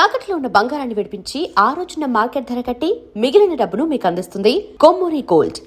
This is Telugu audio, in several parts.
తాకట్లో ఉన్న బంగారాన్ని విడిపించి ఆ రోజున మార్కెట్ ధర కట్టి మిగిలిన డబ్బును మీకు అందిస్తుంది కొమ్మూరి గోల్డ్.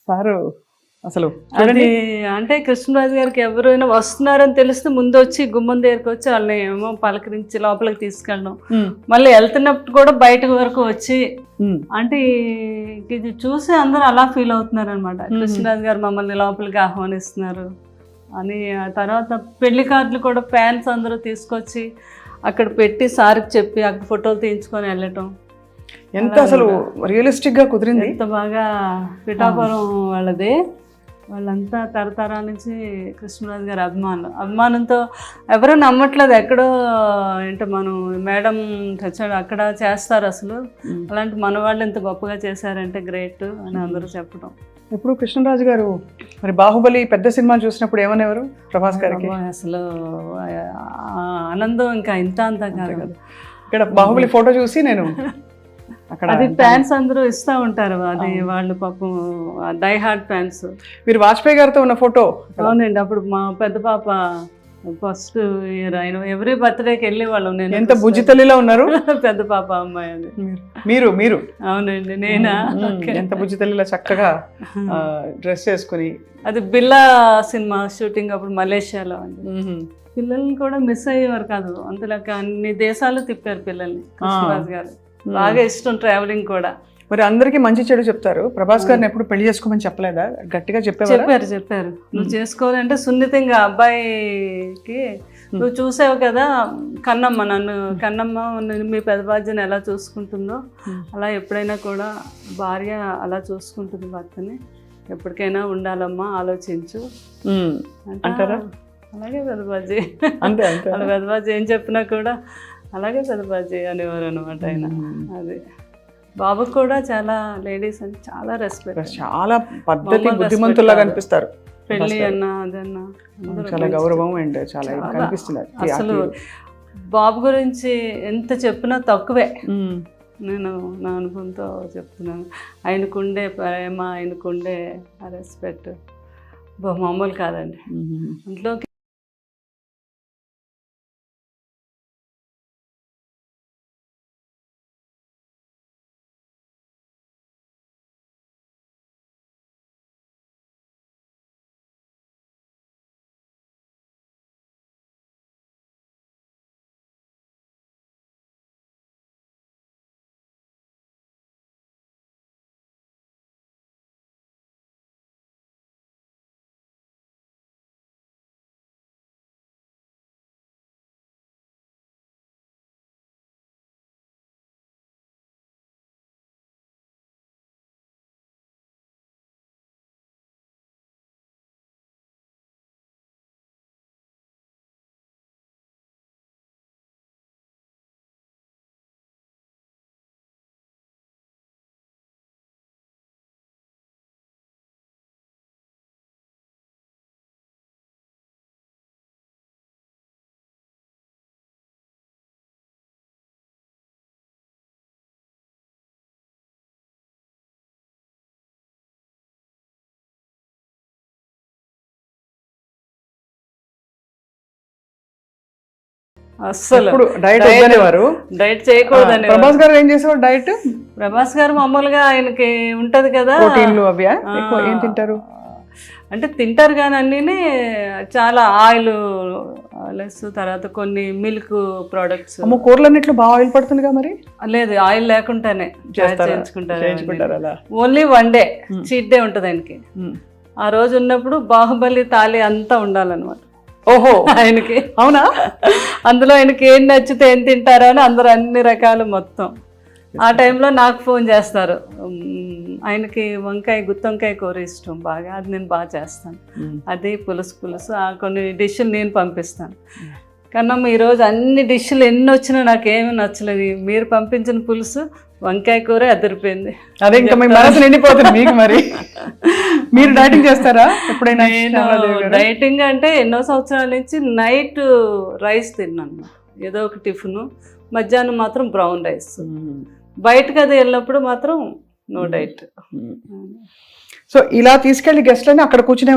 సారు అసలు అది అంటే కృష్ణరాజు గారికి ఎవరైనా వస్తున్నారని తెలిస్తే ముందు వచ్చి గుమ్మం దగ్గరికి వచ్చి వాళ్ళని ఏమో పలకరించి లోపలికి తీసుకెళ్ళడం, మళ్ళీ వెళ్తున్నప్పుడు కూడా బయట వరకు వచ్చి అంటే ఇది చూసి అందరూ అలా ఫీల్ అవుతున్నారు అనమాట. కృష్ణరాజు గారు మమ్మల్ని లోపలికి ఆహ్వానిస్తున్నారు అని. ఆ తర్వాత పెళ్లి కార్డులు కూడా ఫ్యాన్స్ అందరూ తీసుకొచ్చి అక్కడ పెట్టి సార్కి చెప్పి అక్కడ ఫోటోలు తీయించుకొని వెళ్ళటం ఎంత అసలు రియలిస్టిక్ గా కుదిరింది. ఎంత బాగా పిఠాపురం వాళ్ళది, వాళ్ళంతా తరతరాల నుంచి కృష్ణరాజు గారి అభిమానంతో ఎవరూ నమ్మట్లేదు. ఎక్కడో ఏంటో మనం మేడం తెచ్చాడు అక్కడ చేస్తారు అసలు, అలాంటి మన వాళ్ళు ఎంత గొప్పగా చేశారంటే గ్రేట్ అని అందరూ చెప్పడం. ఇప్పుడు కృష్ణరాజు గారు మరి బాహుబలి పెద్ద సినిమా చూసినప్పుడు ఏమనేవారు ప్రభాస్ గారికి? అసలు ఆనందం ఇంకా ఇంత అంతా కాదు కదా. ఇక్కడ బాహుబలి ఫోటో చూసి నేను అది ఫ్యాన్స్ అందరూ ఇస్తూ ఉంటారు, అది వాళ్ళు పాపం డై హార్ట్ ఫ్యాన్స్. మీరు వాజ్పేయి గారితో ఉన్న ఫోటో? అవునండి, అప్పుడు మా పెద్ద పాప ఫస్ట్ ఇయర్ ఆయన ఎవ్రీ బర్త్డేకి వెళ్ళేవాళ్ళం. నేను ఎంత బుజ్జి తల్లిలో ఉన్నారు పెద్ద పాప అమ్మాయి అది. మీరు అవునండి, నేనా? ఎంత బుజ్జి తల్లిలో చక్కగా డ్రెస్ చేసుకుని. అది బిల్లా సినిమా షూటింగ్ అప్పుడు మలేషియాలో అండి. పిల్లల్ని కూడా మిస్ అయ్యేవారు కాదు, అంతలాగా అన్ని దేశాలు తిప్పారు పిల్లల్ని కృష్ణరాజు గారు. బాగా ఇష్టం ట్రావెలింగ్ కూడా. మరి అందరికి మంచి చెడు చెప్తారు, ప్రభాస్ గారిని ఎప్పుడు పెళ్లి చేసుకోమని చెప్పలేదా? గట్టిగా చెప్పారు నువ్వు చేసుకోవాలంటే సున్నితంగా అబ్బాయికి నువ్వు చూసావు కదా కన్నమ్మ, కన్నమ్మ మీ పెద్ద భార్యను ఎలా చూసుకుంటుందో అలా ఎప్పుడైనా కూడా భార్య అలా చూసుకుంటుంది భర్తని, ఎప్పటికైనా ఉండాలమ్మా ఆలోచించు అంటారా? అలాగే పెద్దబాజీ అంతే వాళ్ళ పెద్దబాజీ ఏం చెప్పినా కూడా అలాగే పెద్దబాజీ అనేవారు అనమాట ఆయన. అది బాబుకు కూడా చాలా లేడీస్ అని చాలా రెస్పెక్ట్, చాలా పద్ధతి బుద్ధిమంతుల్లాగా అనిపిస్తారు. పెళ్ళి అన్నా అదన్నా చాలా గౌరవం అండ్ చాలా కనిపిస్తుంది. అసలు బాబు గురించి ఎంత చెప్పినా తక్కువే. నేను నా అనుభవంతో చెప్తున్నాను, ఆయనకుండే ప్రేమ, ఆయనకుండే రెస్పెక్ట్ మామూలు కాదండి. ఇంట్లోకి అస్సలు డైట్ చేయకూడదని. ప్రభాస్ గారు ఏం చేసేవారు డైట్? ప్రభాస్ గారు మామూలుగా ఆయనకి ఉంటది కదా ప్రోటీన్లు అవి ఏం తింటారు అంటే తింటారు కానీ అన్నీ చాలా ఆయిల్ లెస్, తర్వాత కొన్ని మిల్క్ ప్రోడక్ట్స్. కూరలన్నిట్లో బాగా ఆయిల్ పడుతుందిగా మరి? లేదు, ఆయిల్ లేకుండానే చేయించుకుంటారు. Only one day cheat day ఉంటుంది ఆయనకి. ఆ రోజు ఉన్నప్పుడు బాహుబలి తాళి అంతా ఉండాలన్నమాట. ఓహో, ఆయనకి అవునా? అందులో ఆయనకి ఏం నచ్చితే ఏం తింటారో అని అందరూ అన్ని రకాలు మొత్తం ఆ టైంలో నాకు ఫోన్ చేస్తారు. ఆయనకి గుత్తి వంకాయ కూర ఇష్టం బాగా, అది నేను బాగా చేస్తాను. అది పులుసు కొన్ని డిష్లు నేను పంపిస్తాను. కన్నమ్మ ఈరోజు అన్ని డిష్లు ఎన్ని వచ్చినా నాకేమీ నచ్చలేదు, మీరు పంపించిన పులుసు వంకాయ కూర అదిరిపోయింది. అదే ఇంకా మీ మనసు నిండిపోతుంది మీకు. మరి మీరు డైటింగ్ చేస్తారా ఎప్పుడైనా? నేను డైటింగ్ అంటే ఎన్నో సంవత్సరాల నుంచి నైట్ రైస్ తిన్నాను, ఏదో ఒక టిఫిన్. మధ్యాహ్నం మాత్రం బ్రౌన్ రైస్. బయటకు అది వెళ్ళినప్పుడు మాత్రం నో డైట్. సో ఇలా తీసుకెళ్లి గెస్ట్లని అక్కడ కూర్చునే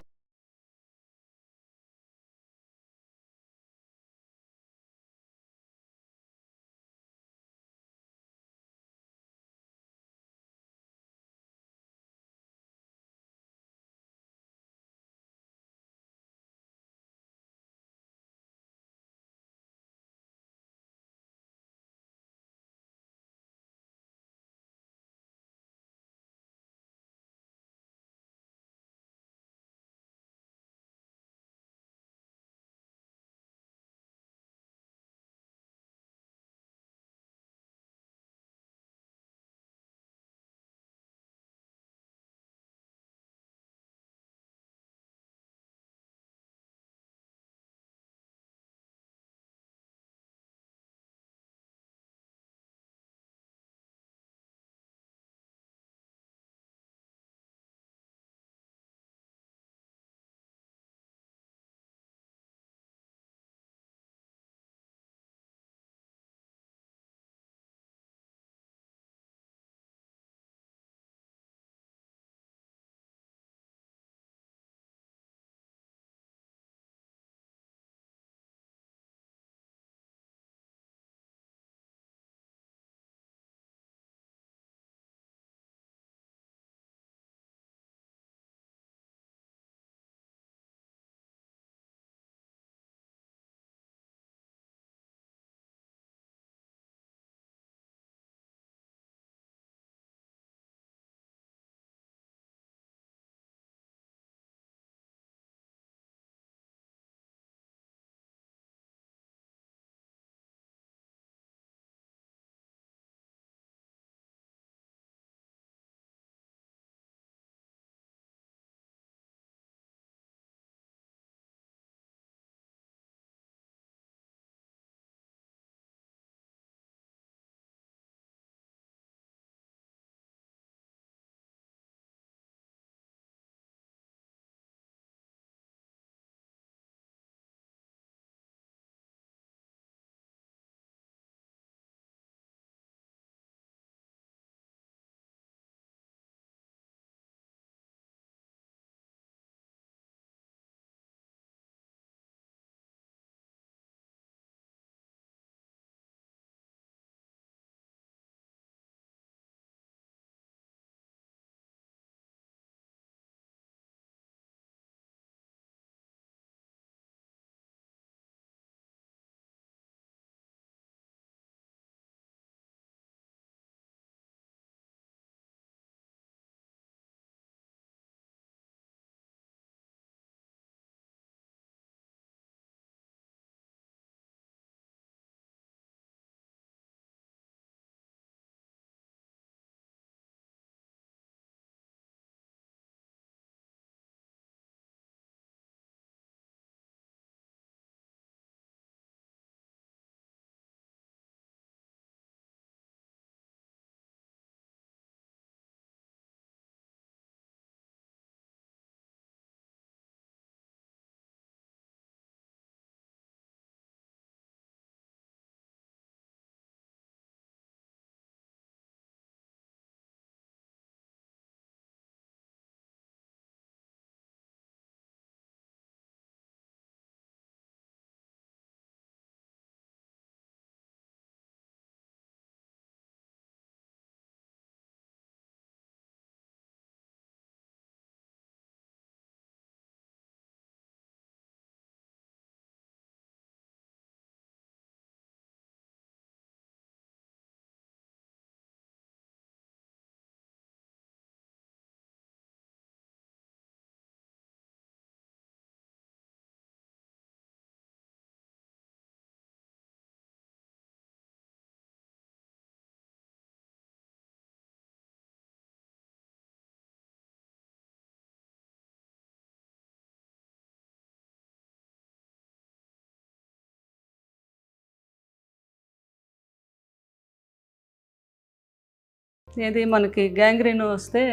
ఏది మనకి గ్యాంగ్రీన్ వస్తే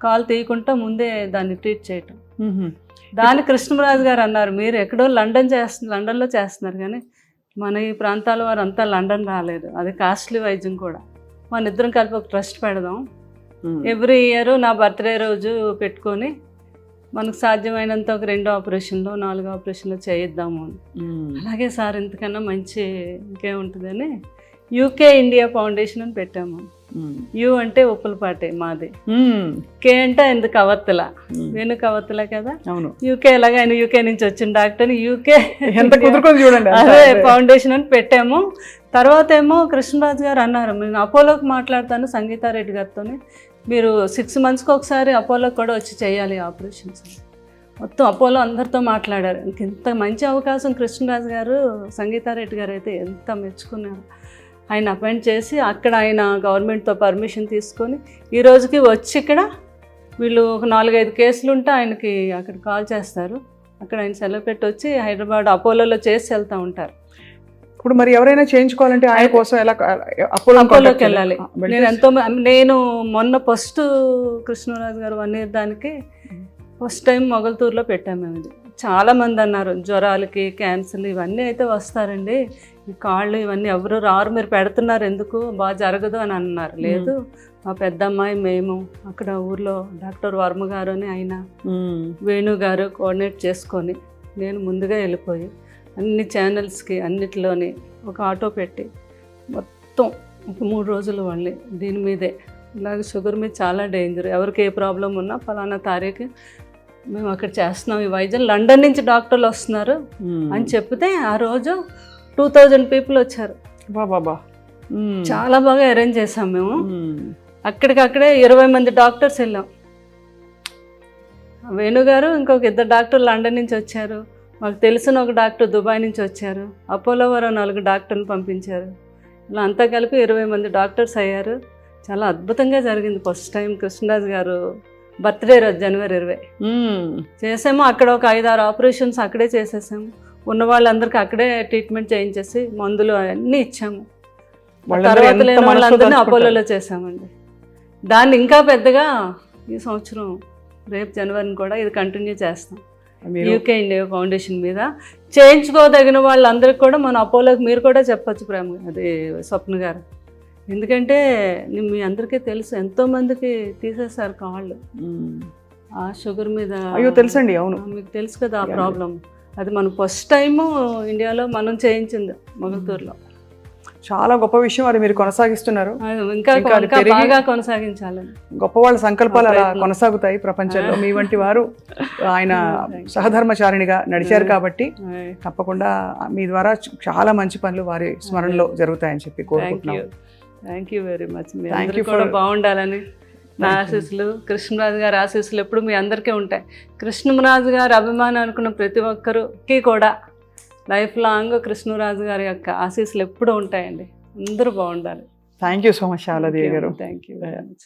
కాలు తీయకుండా ముందే దాన్ని ట్రీట్ చేయటం. దాని కృష్ణరాజు గారు అన్నారు, మీరు ఎక్కడో లండన్లో చేస్తున్నారు కానీ మన ఈ ప్రాంతాల వారు అంతా లండన్ రాలేదు, అది కాస్ట్లీ వైద్యం కూడా, మన ఇద్దరం కలిపి ఒక ట్రస్ట్ పెడదాం, ఎవ్రీ ఇయర్ నా బర్త్డే రోజు పెట్టుకొని మనకు సాధ్యమైనంత ఒక 2 ఆపరేషన్లు 4 ఆపరేషన్లు చేయిద్దాము అని. అలాగే సార్ ఇంతకన్నా మంచి ఇంకేముంటుందని యూకే ఇండియా ఫౌండేషన్ అని పెట్టాము. యు అంటే ఉప్పులపాటే మాది, కే అంటే ఎందుకు కవత్తల, వేణు కవత్తల కదా. యూకే ఎలాగ ఆయన యూకే నుంచి వచ్చిన డాక్టర్ యూకే అదే ఫౌండేషన్ అని పెట్టాము. తర్వాత ఏమో కృష్ణరాజు గారు అన్నారు, నేను అపోలోకి మాట్లాడతాను సంగీతారెడ్డి గారితో, మీరు 6 monthsకి ఒకసారి అపోలోకి కూడా వచ్చి చేయాలి ఆపరేషన్స్. మొత్తం అపోలో అందరితో మాట్లాడారు. ఇంత మంచి అవకాశం కృష్ణరాజు గారు సంగీతారెడ్డి గారు అయితే ఎంత మెచ్చుకున్నారు. ఆయన అపాయింట్ చేసి అక్కడ ఆయన గవర్నమెంట్తో పర్మిషన్ తీసుకొని ఈ రోజుకి వచ్చి ఇక్కడ వీళ్ళు ఒక 4-5 కేసులు ఉంటే ఆయనకి అక్కడ కాల్ చేస్తారు, అక్కడ ఆయన సెలవు పెట్టి వచ్చి హైదరాబాద్ అపోలోలో చేసి వెళ్తూ ఉంటారు. ఇప్పుడు మరి ఎవరైనా చేయించుకోవాలంటే ఆయన కోసం ఎలా అపోలోకి వెళ్ళాలి? నేను మొన్న ఫస్ట్ కృష్ణరాజు గారు 1 year దానికి ఫస్ట్ టైం మొగల్తూరులో పెట్టాము మేము. ఇది చాలామంది అన్నారు జ్వరాలకి క్యాన్సర్లు ఇవన్నీ అయితే వస్తారండి, ఈ కాళ్ళు ఇవన్నీ ఎవరు రారు, మీరు పెడుతున్నారు ఎందుకు, బాగా జరగదు అని అన్నారు. లేదు మా పెద్దమ్మాయి మేము అక్కడ ఊర్లో డాక్టర్ వర్మ గారు అని ఆయన వేణు గారు కోఆర్డినేట్ చేసుకొని నేను ముందుగా వెళ్ళిపోయి అన్ని ఛానల్స్కి అన్నిటిలోని ఒక ఆటో పెట్టి మొత్తం ఒక 3 రోజులు మళ్ళీ దీని మీదే ఇలాగ షుగర్ మీద చాలా డేంజర్, ఎవరికి ఏ ప్రాబ్లం ఉన్నా ఫలానా తారీఖు మేము అక్కడ చేస్తున్నాం ఈ వైద్యం, లండన్ నుంచి డాక్టర్లు వస్తున్నారు అని చెప్తే ఆ రోజు 2000 people వచ్చారు. బాబా చాలా బాగా అరేంజ్ చేసాం మేము. అక్కడికక్కడే 20 మంది డాక్టర్స్ వెళ్ళాం. వేణుగారు ఇంకొక 2 డాక్టర్లు లండన్ నుంచి వచ్చారు, మాకు తెలిసిన ఒక డాక్టర్ దుబాయ్ నుంచి వచ్చారు, అపోలో వారు 4 డాక్టర్లు పంపించారు. ఇలా అంతా కలిపి 20 మంది డాక్టర్స్ అయ్యారు. చాలా అద్భుతంగా జరిగింది. ఫస్ట్ టైం కృష్ణరాజు గారు బర్త్డే రోజు January 20 చేసాము. అక్కడ ఒక 5-6 ఆపరేషన్స్ అక్కడే చేసేసాము. ఉన్న వాళ్ళందరికీ అక్కడే ట్రీట్మెంట్ చేయించేసి మందులు అన్నీ ఇచ్చాము. తర్వాత లేని వాళ్ళందరినీ అపోలోలో చేసామండి. దాన్ని ఇంకా పెద్దగా ఈ సంవత్సరం రేపు జనవరిని కూడా ఇది కంటిన్యూ చేస్తాం. యూకే ఇండియా ఫౌండేషన్ మీద చేయించుకోదగిన వాళ్ళందరికీ కూడా మన అపోలోకి మీరు కూడా చెప్పచ్చు ప్రేమ, అది స్వప్న గారు. ఎందుకంటే మీ అందరికీ తెలుసు ఎంతోమందికి తీసేశారు కాళ్ళు ఆ షుగర్ మీద. అయ్యో తెలుసండి, అవును మీకు తెలుసు కదా ఆ ప్రాబ్లం. అది మనం ఫస్ట్ టైము ఇండియాలో మనం చేయించింది మొగల్తూరులో. చాలా గొప్ప విషయం, అది మీరు కొనసాగిస్తున్నారు. ఇంకా బాగా కొనసాగించాలని గొప్ప వాళ్ళ సంకల్పాలు అలా కొనసాగుతాయి ప్రపంచంలో. మీ వంటి వారు ఆయన సహధర్మచారిణిగా నడిచారు కాబట్టి తప్పకుండా మీ ద్వారా చాలా మంచి పనులు వారి స్మరణలో జరుగుతాయని చెప్పి కోరుకుంటున్నాను. Thank you very much. మీ అందరికీ కూడా బాగుండాలని నా ఆశీస్సులు, కృష్ణరాజు గారి ఆశీస్సులు ఎప్పుడు మీ అందరికీ ఉంటాయి. కృష్ణరాజు గారి అభిమానం అనుకున్న ప్రతి ఒక్కరికి కూడా లైఫ్ లాంగ్ కృష్ణరాజు గారి యొక్క ఆశీస్సులు ఎప్పుడూ ఉంటాయండి. అందరూ బాగుండాలి. థ్యాంక్ యూ సో మచ్ శారదాదేవి గారు. Thank you very much.